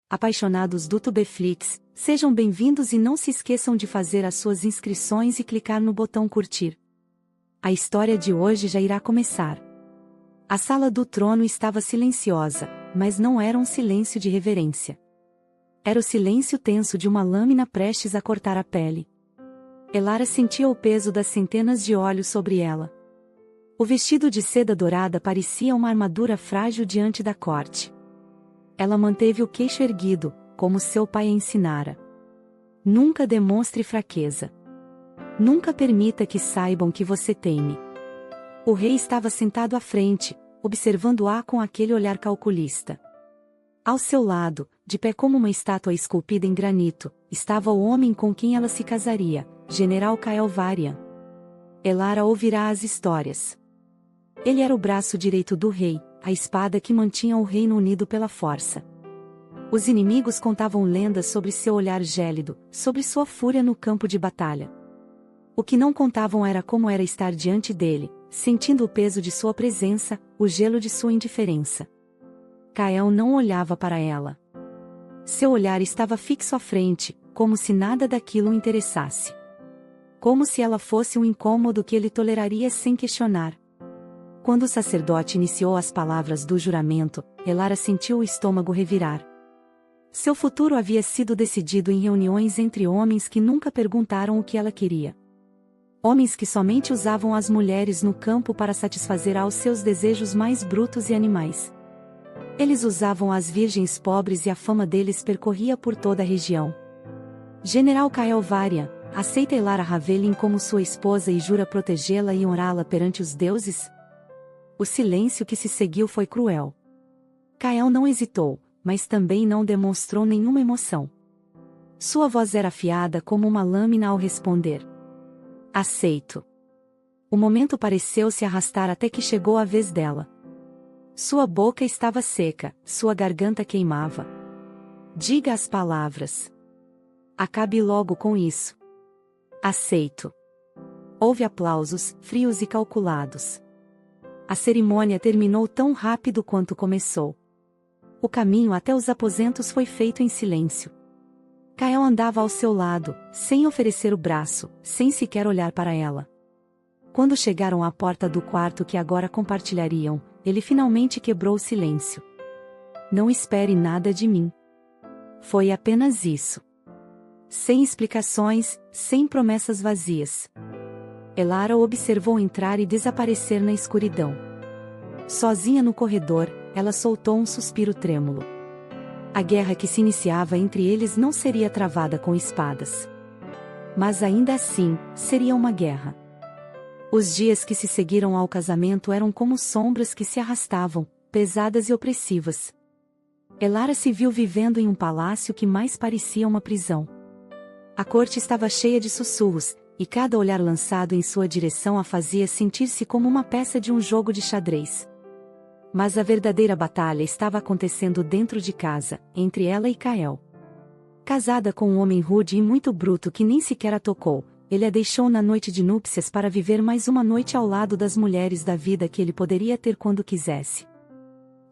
Apaixonados do Tubeflix, sejam bem-vindos e não se esqueçam de fazer as suas inscrições e clicar no botão curtir. A história de hoje já irá começar. A sala do trono estava silenciosa, mas não era um silêncio de reverência. Era o silêncio tenso de uma lâmina prestes a cortar a pele. Elara sentia o peso das centenas de olhos sobre ela. O vestido de seda dourada parecia uma armadura frágil diante da corte. Ela manteve o queixo erguido, como seu pai a ensinara. Nunca demonstre fraqueza. Nunca permita que saibam que você teme. O rei estava sentado à frente, observando-a com aquele olhar calculista. Ao seu lado, de pé como uma estátua esculpida em granito, estava o homem com quem ela se casaria, General Kael Varian. Elara ouvirá as histórias. Ele era o braço direito do rei, a espada que mantinha o reino unido pela força. Os inimigos contavam lendas sobre seu olhar gélido, sobre sua fúria no campo de batalha. O que não contavam era como era estar diante dele, sentindo o peso de sua presença, o gelo de sua indiferença. Kael não olhava para ela. Seu olhar estava fixo à frente, como se nada daquilo o interessasse. Como se ela fosse um incômodo que ele toleraria sem questionar. Quando o sacerdote iniciou as palavras do juramento, Elara sentiu o estômago revirar. Seu futuro havia sido decidido em reuniões entre homens que nunca perguntaram o que ela queria. Homens que somente usavam as mulheres no campo para satisfazer aos seus desejos mais brutos e animais. Eles usavam as virgens pobres e a fama deles percorria por toda a região. General Kael Varian, aceita Elara Havelin como sua esposa e jura protegê-la e honrá-la perante os deuses? O silêncio que se seguiu foi cruel. Kael não hesitou, mas também não demonstrou nenhuma emoção. Sua voz era afiada como uma lâmina ao responder. Aceito. O momento pareceu se arrastar até que chegou a vez dela. Sua boca estava seca, sua garganta queimava. Diga as palavras. Acabe logo com isso. Aceito. Houve aplausos, frios e calculados. A cerimônia terminou tão rápido quanto começou. O caminho até os aposentos foi feito em silêncio. Kael andava ao seu lado, sem oferecer o braço, sem sequer olhar para ela. Quando chegaram à porta do quarto que agora compartilhariam, ele finalmente quebrou o silêncio. Não espere nada de mim. Foi apenas isso. Sem explicações, sem promessas vazias. Elara o observou entrar e desaparecer na escuridão. Sozinha no corredor, ela soltou um suspiro trêmulo. A guerra que se iniciava entre eles não seria travada com espadas. Mas ainda assim, seria uma guerra. Os dias que se seguiram ao casamento eram como sombras que se arrastavam, pesadas e opressivas. Elara se viu vivendo em um palácio que mais parecia uma prisão. A corte estava cheia de sussurros, e cada olhar lançado em sua direção a fazia sentir-se como uma peça de um jogo de xadrez. Mas a verdadeira batalha estava acontecendo dentro de casa, entre ela e Kael. Casada com um homem rude e muito bruto que nem sequer a tocou, ele a deixou na noite de núpcias para viver mais uma noite ao lado das mulheres da vida que ele poderia ter quando quisesse.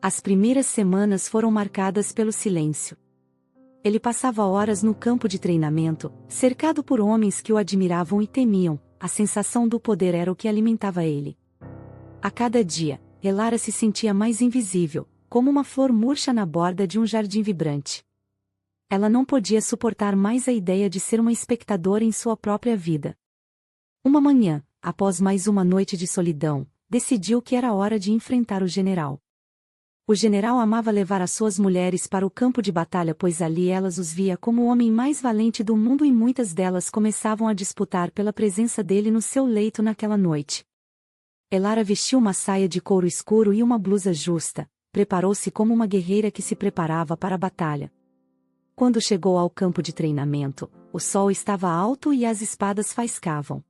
As primeiras semanas foram marcadas pelo silêncio. Ele passava horas no campo de treinamento, cercado por homens que o admiravam e temiam, a sensação do poder era o que alimentava ele. A cada dia, Elara se sentia mais invisível, como uma flor murcha na borda de um jardim vibrante. Ela não podia suportar mais a ideia de ser uma espectadora em sua própria vida. Uma manhã, após mais uma noite de solidão, decidiu que era hora de enfrentar o general. O general amava levar as suas mulheres para o campo de batalha, pois ali elas os via como o homem mais valente do mundo e muitas delas começavam a disputar pela presença dele no seu leito naquela noite. Elara vestiu uma saia de couro escuro e uma blusa justa, preparou-se como uma guerreira que se preparava para a batalha. Quando chegou ao campo de treinamento, o sol estava alto e as espadas faiscavam.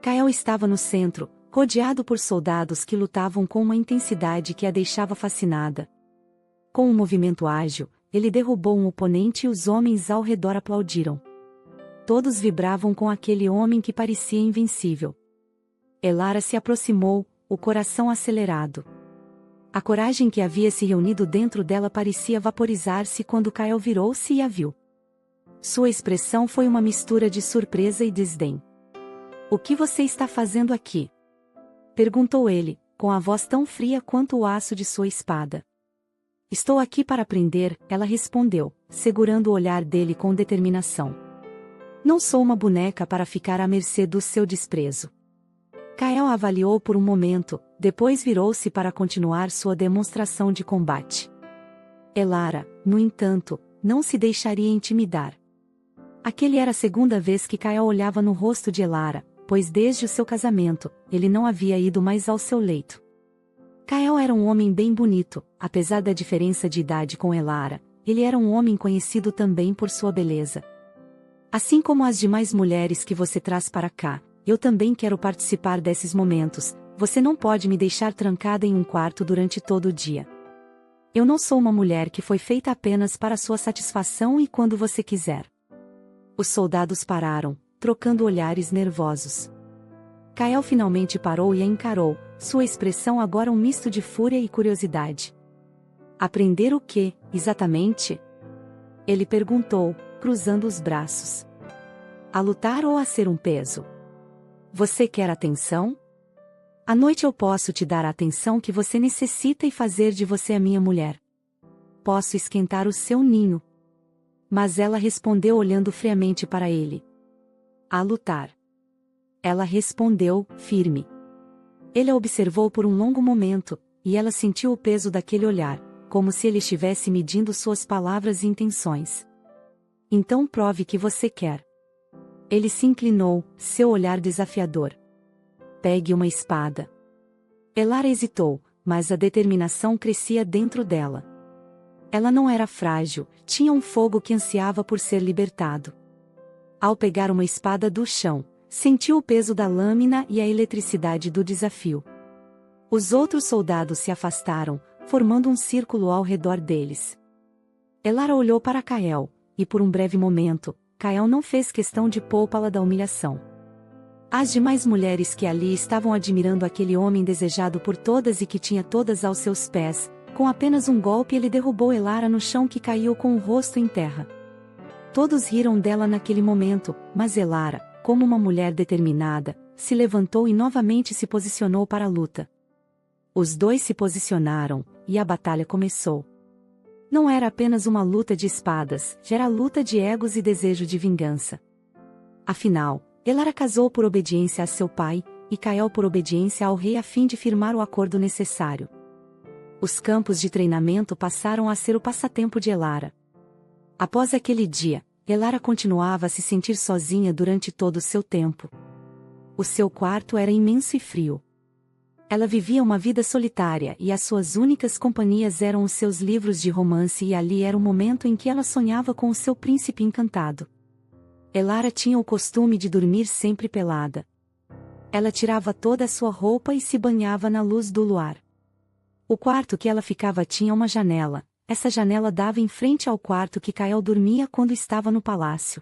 Kael estava no centro, rodeado por soldados que lutavam com uma intensidade que a deixava fascinada. Com um movimento ágil, ele derrubou um oponente e os homens ao redor aplaudiram. Todos vibravam com aquele homem que parecia invencível. Elara se aproximou, o coração acelerado. A coragem que havia se reunido dentro dela parecia vaporizar-se quando Kael virou-se e a viu. Sua expressão foi uma mistura de surpresa e desdém. "O que você está fazendo aqui?" perguntou ele, com a voz tão fria quanto o aço de sua espada. "Estou aqui para aprender", ela respondeu, segurando o olhar dele com determinação. "Não sou uma boneca para ficar à mercê do seu desprezo." Kael a avaliou por um momento, depois virou-se para continuar sua demonstração de combate. Elara, no entanto, não se deixaria intimidar. Aquele era a segunda vez que Kael olhava no rosto de Elara, pois desde o seu casamento, ele não havia ido mais ao seu leito. Kael era um homem bem bonito, apesar da diferença de idade com Elara, ele era um homem conhecido também por sua beleza. "Assim como as demais mulheres que você traz para cá, eu também quero participar desses momentos, você não pode me deixar trancada em um quarto durante todo o dia. Eu não sou uma mulher que foi feita apenas para sua satisfação e quando você quiser." Os soldados pararam, trocando olhares nervosos. Kael finalmente parou e a encarou, sua expressão agora um misto de fúria e curiosidade. "Aprender o quê, exatamente?" ele perguntou, cruzando os braços. "A lutar ou a ser um peso? Você quer atenção? À noite eu posso te dar a atenção que você necessita e fazer de você a minha mulher. Posso esquentar o seu ninho." Mas ela respondeu olhando friamente para ele. "A lutar." Ela respondeu, firme. Ele a observou por um longo momento, e ela sentiu o peso daquele olhar, como se ele estivesse medindo suas palavras e intenções. "Então prove que você quer." Ele se inclinou, seu olhar desafiador. "Pegue uma espada." Elara hesitou, mas a determinação crescia dentro dela. Ela não era frágil, tinha um fogo que ansiava por ser libertado. Ao pegar uma espada do chão, sentiu o peso da lâmina e a eletricidade do desafio. Os outros soldados se afastaram, formando um círculo ao redor deles. Elara olhou para Kael, e por um breve momento, Kael não fez questão de poupá-la da humilhação. As demais mulheres que ali estavam admirando aquele homem desejado por todas e que tinha todas aos seus pés, com apenas um golpe ele derrubou Elara no chão que caiu com o rosto em terra. Todos riram dela naquele momento, mas Elara, como uma mulher determinada, se levantou e novamente se posicionou para a luta. Os dois se posicionaram, e a batalha começou. Não era apenas uma luta de espadas, já era luta de egos e desejo de vingança. Afinal, Elara casou por obediência a seu pai, e Kael por obediência ao rei a fim de firmar o acordo necessário. Os campos de treinamento passaram a ser o passatempo de Elara. Após aquele dia, Elara continuava a se sentir sozinha durante todo o seu tempo. O seu quarto era imenso e frio. Ela vivia uma vida solitária e as suas únicas companhias eram os seus livros de romance e ali era o momento em que ela sonhava com o seu príncipe encantado. Elara tinha o costume de dormir sempre pelada. Ela tirava toda a sua roupa e se banhava na luz do luar. O quarto que ela ficava tinha uma janela, essa janela dava em frente ao quarto que Kael dormia quando estava no palácio.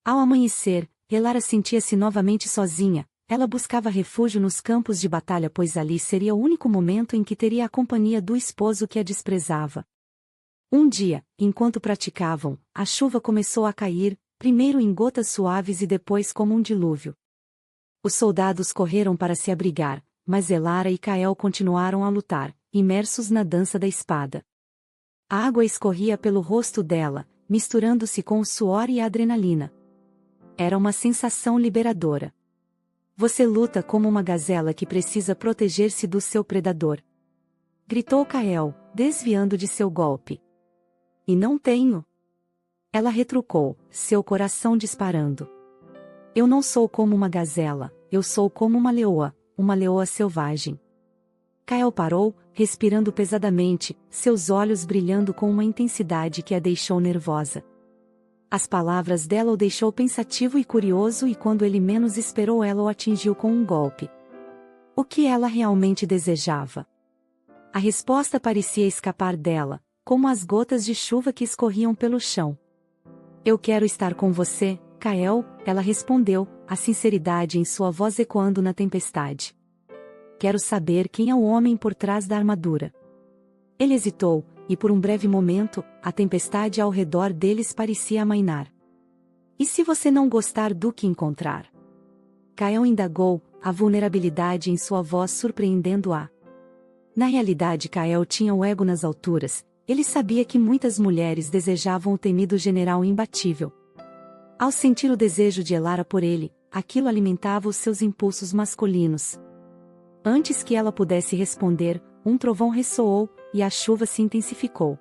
Ao amanhecer, Elara sentia-se novamente sozinha. Ela buscava refúgio nos campos de batalha pois ali seria o único momento em que teria a companhia do esposo que a desprezava. Um dia, enquanto praticavam, a chuva começou a cair, primeiro em gotas suaves e depois como um dilúvio. Os soldados correram para se abrigar, mas Elara e Kael continuaram a lutar, imersos na dança da espada. A água escorria pelo rosto dela, misturando-se com o suor e a adrenalina. Era uma sensação liberadora. Você luta como uma gazela que precisa proteger-se do seu predador. Gritou Kael, desviando de seu golpe. E não tenho. Ela retrucou, seu coração disparando. Eu não sou como uma gazela, eu sou como uma leoa selvagem. Kael parou, respirando pesadamente, seus olhos brilhando com uma intensidade que a deixou nervosa. As palavras dela o deixou pensativo e curioso e quando ele menos esperou ela o atingiu com um golpe. O que ela realmente desejava? A resposta parecia escapar dela, como as gotas de chuva que escorriam pelo chão. Eu quero estar com você, Kael, ela respondeu, a sinceridade em sua voz ecoando na tempestade. Quero saber quem é o homem por trás da armadura. Ele hesitou, e por um breve momento, a tempestade ao redor deles parecia amainar. E se você não gostar do que encontrar? Kael indagou, a vulnerabilidade em sua voz surpreendendo-a. Na realidade, Kael tinha o ego nas alturas. Ele sabia que muitas mulheres desejavam o temido general imbatível. Ao sentir o desejo de Elara por ele, aquilo alimentava os seus impulsos masculinos. Antes que ela pudesse responder, um trovão ressoou, e a chuva se intensificou.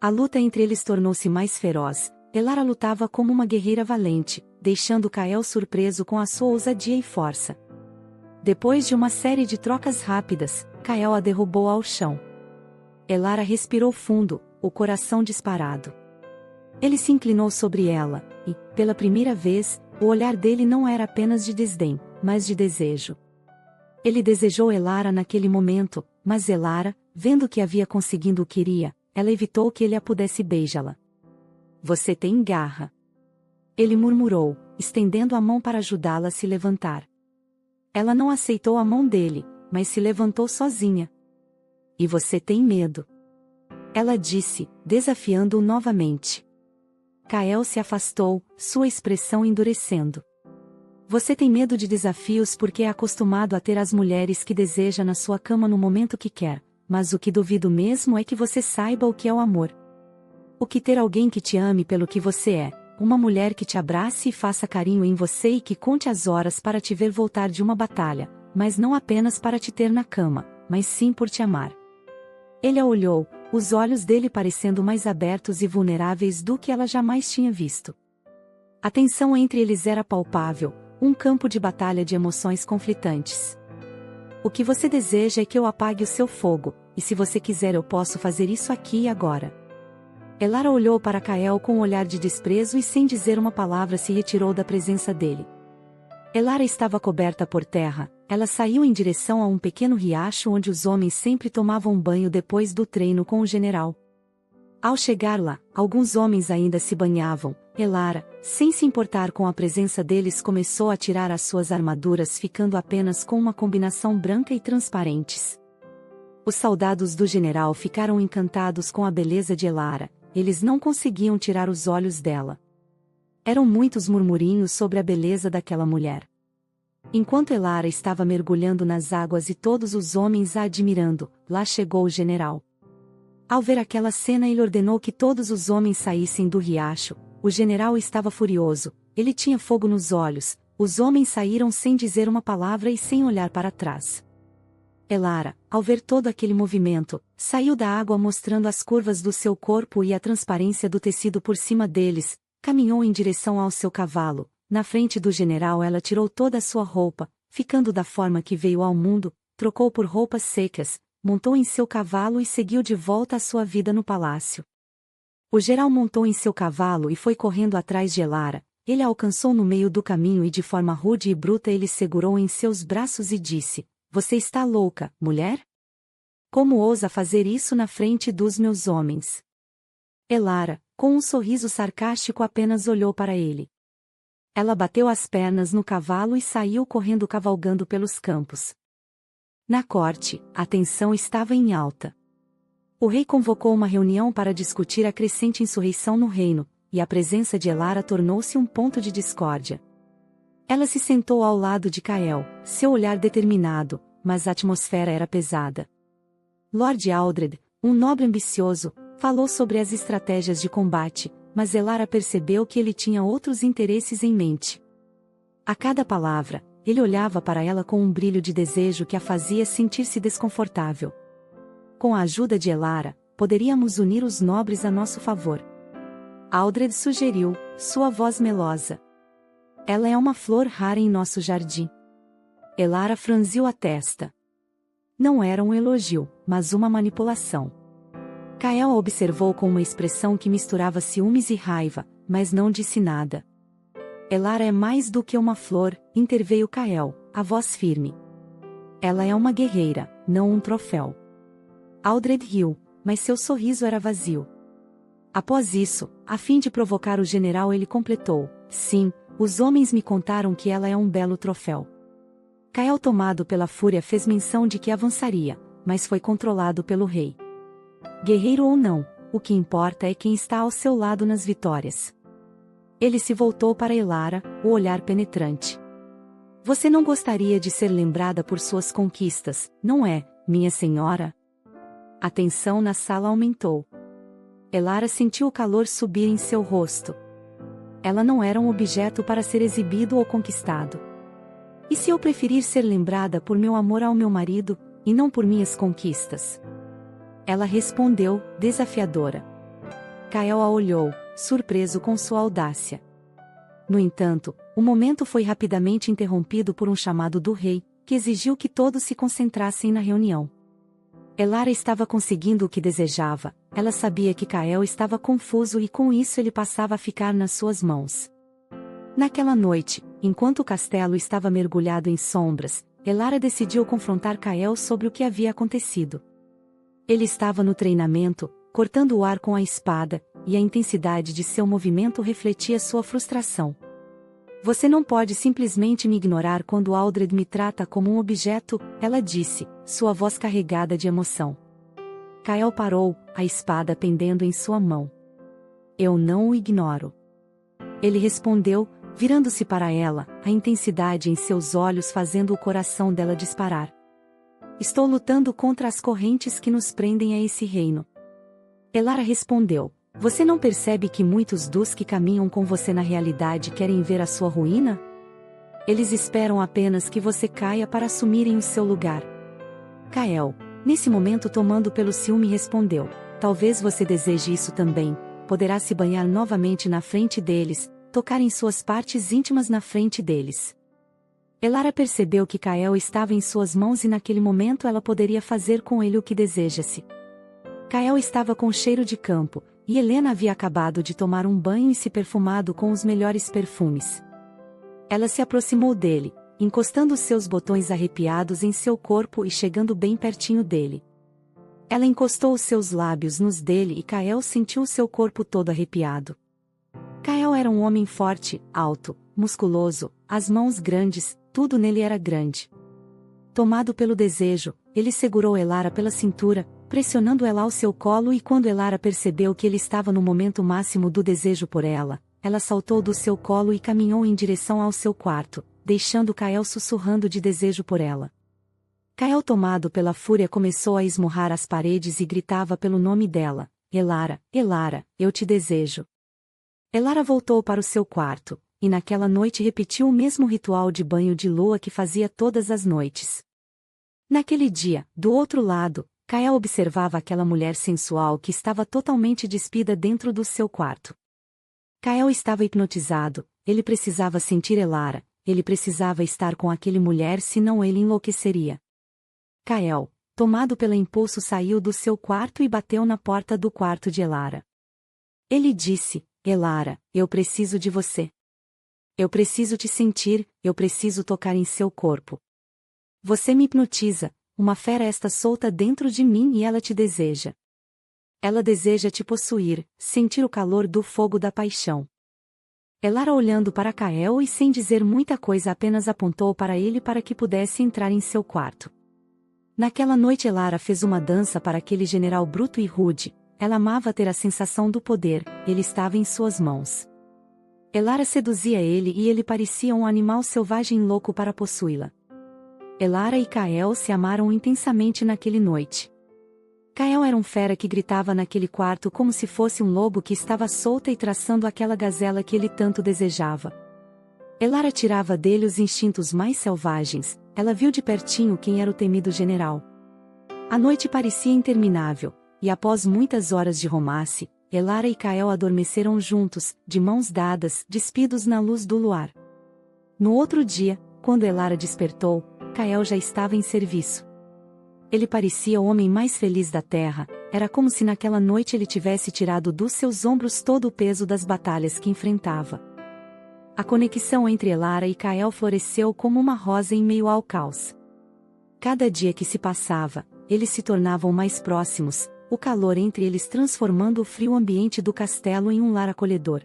A luta entre eles tornou-se mais feroz. Elara lutava como uma guerreira valente, deixando Kael surpreso com a sua ousadia e força. Depois de uma série de trocas rápidas, Kael a derrubou ao chão. Elara respirou fundo, o coração disparado. Ele se inclinou sobre ela, e, pela primeira vez, o olhar dele não era apenas de desdém, mas de desejo. Ele desejou Elara naquele momento, mas Elara, vendo que havia conseguido o que queria, ela evitou que ele a pudesse beijá-la. Você tem garra. Ele murmurou, estendendo a mão para ajudá-la a se levantar. Ela não aceitou a mão dele, mas se levantou sozinha. E você tem medo. Ela disse, desafiando-o novamente. Kael se afastou, sua expressão endurecendo. Você tem medo de desafios porque é acostumado a ter as mulheres que deseja na sua cama no momento que quer, mas o que duvido mesmo é que você saiba o que é o amor. O que ter alguém que te ame pelo que você é, uma mulher que te abrace e faça carinho em você e que conte as horas para te ver voltar de uma batalha, mas não apenas para te ter na cama, mas sim por te amar. Ele a olhou, os olhos dele parecendo mais abertos e vulneráveis do que ela jamais tinha visto. A tensão entre eles era palpável, um campo de batalha de emoções conflitantes. O que você deseja é que eu apague o seu fogo, e se você quiser eu posso fazer isso aqui e agora. Elara olhou para Kael com um olhar de desprezo e sem dizer uma palavra se retirou da presença dele. Elara estava coberta por terra, ela saiu em direção a um pequeno riacho onde os homens sempre tomavam banho depois do treino com o general. Ao chegar lá, alguns homens ainda se banhavam. Elara, sem se importar com a presença deles, começou a tirar as suas armaduras, ficando apenas com uma combinação branca e transparentes. Os soldados do general ficaram encantados com a beleza de Elara, eles não conseguiam tirar os olhos dela. Eram muitos murmurinhos sobre a beleza daquela mulher. Enquanto Elara estava mergulhando nas águas e todos os homens a admirando, lá chegou o general. Ao ver aquela cena, ele ordenou que todos os homens saíssem do riacho. O general estava furioso, ele tinha fogo nos olhos. Os homens saíram sem dizer uma palavra e sem olhar para trás. Elara, ao ver todo aquele movimento, saiu da água mostrando as curvas do seu corpo e a transparência do tecido por cima deles, caminhou em direção ao seu cavalo. Na frente do general ela tirou toda a sua roupa, ficando da forma que veio ao mundo, trocou por roupas secas, montou em seu cavalo e seguiu de volta à sua vida no palácio. O general montou em seu cavalo e foi correndo atrás de Elara. Ele a alcançou no meio do caminho e de forma rude e bruta ele segurou em seus braços e disse: Você está louca, mulher? Como ousa fazer isso na frente dos meus homens? Elara, com um sorriso sarcástico, apenas olhou para ele. Ela bateu as pernas no cavalo e saiu correndo cavalgando pelos campos. Na corte, a tensão estava em alta. O rei convocou uma reunião para discutir a crescente insurreição no reino, e a presença de Elara tornou-se um ponto de discórdia. Ela se sentou ao lado de Kael, seu olhar determinado, mas a atmosfera era pesada. Lord Aldred, um nobre ambicioso, falou sobre as estratégias de combate, mas Elara percebeu que ele tinha outros interesses em mente. A cada palavra, ele olhava para ela com um brilho de desejo que a fazia sentir-se desconfortável. Com a ajuda de Elara, poderíamos unir os nobres a nosso favor. Aldred sugeriu, sua voz melosa. Ela é uma flor rara em nosso jardim. Elara franziu a testa. Não era um elogio, mas uma manipulação. Kael a observou com uma expressão que misturava ciúmes e raiva, mas não disse nada. Elara é mais do que uma flor, interveio Kael, a voz firme. Ela é uma guerreira, não um troféu. Aldred riu, mas seu sorriso era vazio. Após isso, a fim de provocar o general, ele completou: Sim, os homens me contaram que ela é um belo troféu. Kael, tomado pela fúria, fez menção de que avançaria, mas foi controlado pelo rei. Guerreiro ou não, o que importa é quem está ao seu lado nas vitórias. Ele se voltou para Elara, o olhar penetrante. Você não gostaria de ser lembrada por suas conquistas, não é, minha senhora? A tensão na sala aumentou. Elara sentiu o calor subir em seu rosto. Ela não era um objeto para ser exibido ou conquistado. E se eu preferir ser lembrada por meu amor ao meu marido, e não por minhas conquistas? Ela respondeu, desafiadora. Kael a olhou, surpreso com sua audácia. No entanto, o momento foi rapidamente interrompido por um chamado do rei, que exigiu que todos se concentrassem na reunião. Elara estava conseguindo o que desejava, ela sabia que Kael estava confuso e com isso ele passava a ficar nas suas mãos. Naquela noite, enquanto o castelo estava mergulhado em sombras, Elara decidiu confrontar Kael sobre o que havia acontecido. Ele estava no treinamento, cortando o ar com a espada, e a intensidade de seu movimento refletia sua frustração. Você não pode simplesmente me ignorar quando Aldred me trata como um objeto, ela disse, sua voz carregada de emoção. Kael parou, a espada pendendo em sua mão. Eu não o ignoro. Ele respondeu, virando-se para ela, a intensidade em seus olhos fazendo o coração dela disparar. Estou lutando contra as correntes que nos prendem a esse reino. Elara respondeu, você não percebe que muitos dos que caminham com você na realidade querem ver a sua ruína? Eles esperam apenas que você caia para assumirem o seu lugar. Kael, nesse momento tomando pelo ciúme respondeu, talvez você deseje isso também, poderá se banhar novamente na frente deles, tocar em suas partes íntimas na frente deles. Elara percebeu que Kael estava em suas mãos e naquele momento ela poderia fazer com ele o que desejasse. Kael estava com cheiro de campo, e Helena havia acabado de tomar um banho e se perfumado com os melhores perfumes. Ela se aproximou dele, encostando seus botões arrepiados em seu corpo e chegando bem pertinho dele. Ela encostou os seus lábios nos dele e Kael sentiu seu corpo todo arrepiado. Kael era um homem forte, alto, musculoso, as mãos grandes, tudo nele era grande. Tomado pelo desejo, ele segurou Elara pela cintura, pressionando ela ao seu colo e quando Elara percebeu que ele estava no momento máximo do desejo por ela, ela saltou do seu colo e caminhou em direção ao seu quarto, deixando Kael sussurrando de desejo por ela. Kael tomado pela fúria começou a esmurrar as paredes e gritava pelo nome dela, Elara, Elara, eu te desejo. Elara voltou para o seu quarto, e naquela noite repetiu o mesmo ritual de banho de lua que fazia todas as noites. Naquele dia, do outro lado, Kael observava aquela mulher sensual que estava totalmente despida dentro do seu quarto. Kael estava hipnotizado, ele precisava sentir Elara, ele precisava estar com aquela mulher senão ele enlouqueceria. Kael, tomado pelo impulso saiu do seu quarto e bateu na porta do quarto de Elara. Ele disse, Elara, eu preciso de você. Eu preciso te sentir, eu preciso tocar em seu corpo. Você me hipnotiza, uma fera está solta dentro de mim e ela te deseja. Ela deseja te possuir, sentir o calor do fogo da paixão. Elara olhando para Kael e sem dizer muita coisa apenas apontou para ele para que pudesse entrar em seu quarto. Naquela noite Elara fez uma dança para aquele general bruto e rude, ela amava ter a sensação do poder, ele estava em suas mãos. Elara seduzia ele e ele parecia um animal selvagem louco para possuí-la. Elara e Kael se amaram intensamente naquela noite. Kael era um fera que gritava naquele quarto como se fosse um lobo que estava solta e traçando aquela gazela que ele tanto desejava. Elara tirava dele os instintos mais selvagens, ela viu de pertinho quem era o temido general. A noite parecia interminável, e após muitas horas de romance, Elara e Kael adormeceram juntos, de mãos dadas, despidos na luz do luar. No outro dia, quando Elara despertou, Kael já estava em serviço. Ele parecia o homem mais feliz da terra, era como se naquela noite ele tivesse tirado dos seus ombros todo o peso das batalhas que enfrentava. A conexão entre Elara e Kael floresceu como uma rosa em meio ao caos. Cada dia que se passava, eles se tornavam mais próximos, o calor entre eles transformando o frio ambiente do castelo em um lar acolhedor.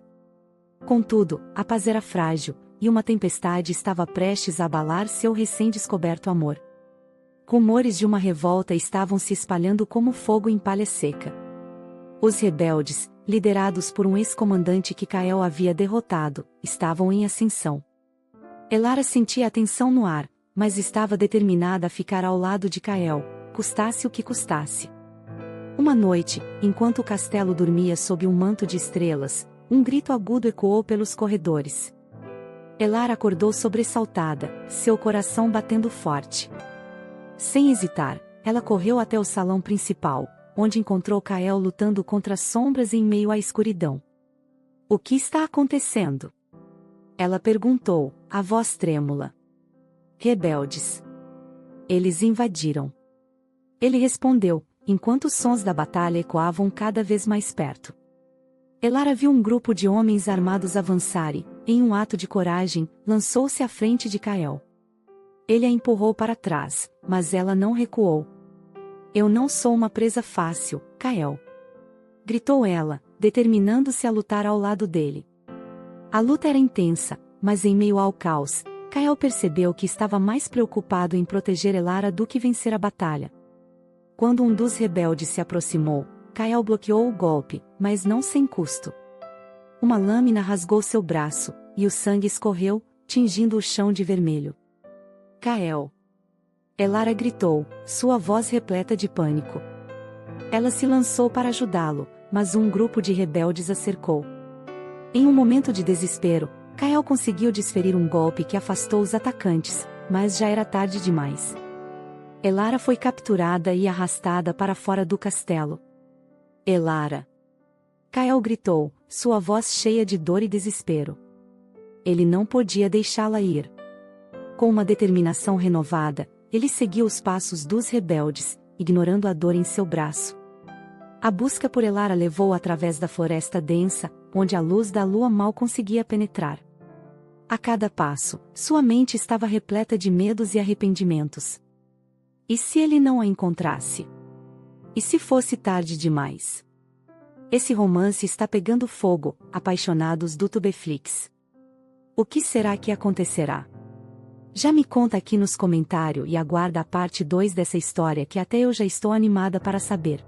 Contudo, a paz era frágil, e uma tempestade estava prestes a abalar seu recém-descoberto amor. Rumores de uma revolta estavam se espalhando como fogo em palha seca. Os rebeldes, liderados por um ex-comandante que Kael havia derrotado, estavam em ascensão. Elara sentia a tensão no ar, mas estava determinada a ficar ao lado de Kael, custasse o que custasse. Uma noite, enquanto o castelo dormia sob um manto de estrelas, um grito agudo ecoou pelos corredores. Elara acordou sobressaltada, seu coração batendo forte. Sem hesitar, ela correu até o salão principal, onde encontrou Kael lutando contra sombras em meio à escuridão. O que está acontecendo? Ela perguntou, a voz trêmula. Rebeldes. Eles invadiram. Ele respondeu, enquanto os sons da batalha ecoavam cada vez mais perto. Elara viu um grupo de homens armados avançar e, em um ato de coragem, lançou-se à frente de Kael. Ele a empurrou para trás, mas ela não recuou. Eu não sou uma presa fácil, Kael. Gritou ela, determinando-se a lutar ao lado dele. A luta era intensa, mas em meio ao caos, Kael percebeu que estava mais preocupado em proteger Elara do que vencer a batalha. Quando um dos rebeldes se aproximou, Kael bloqueou o golpe, mas não sem custo. Uma lâmina rasgou seu braço, e o sangue escorreu, tingindo o chão de vermelho. Kael. Elara gritou, sua voz repleta de pânico. Ela se lançou para ajudá-lo, mas um grupo de rebeldes a cercou. Em um momento de desespero, Kael conseguiu desferir um golpe que afastou os atacantes, mas já era tarde demais. Elara foi capturada e arrastada para fora do castelo. Elara! Kael gritou, sua voz cheia de dor e desespero. Ele não podia deixá-la ir. Com uma determinação renovada, ele seguiu os passos dos rebeldes, ignorando a dor em seu braço. A busca por Elara levou através da floresta densa, onde a luz da lua mal conseguia penetrar. A cada passo, sua mente estava repleta de medos e arrependimentos. E se ele não a encontrasse? E se fosse tarde demais? Esse romance está pegando fogo, apaixonados do Tubeflix. O que será que acontecerá? Já me conta aqui nos comentários e aguarda a parte 2 dessa história que até eu já estou animada para saber.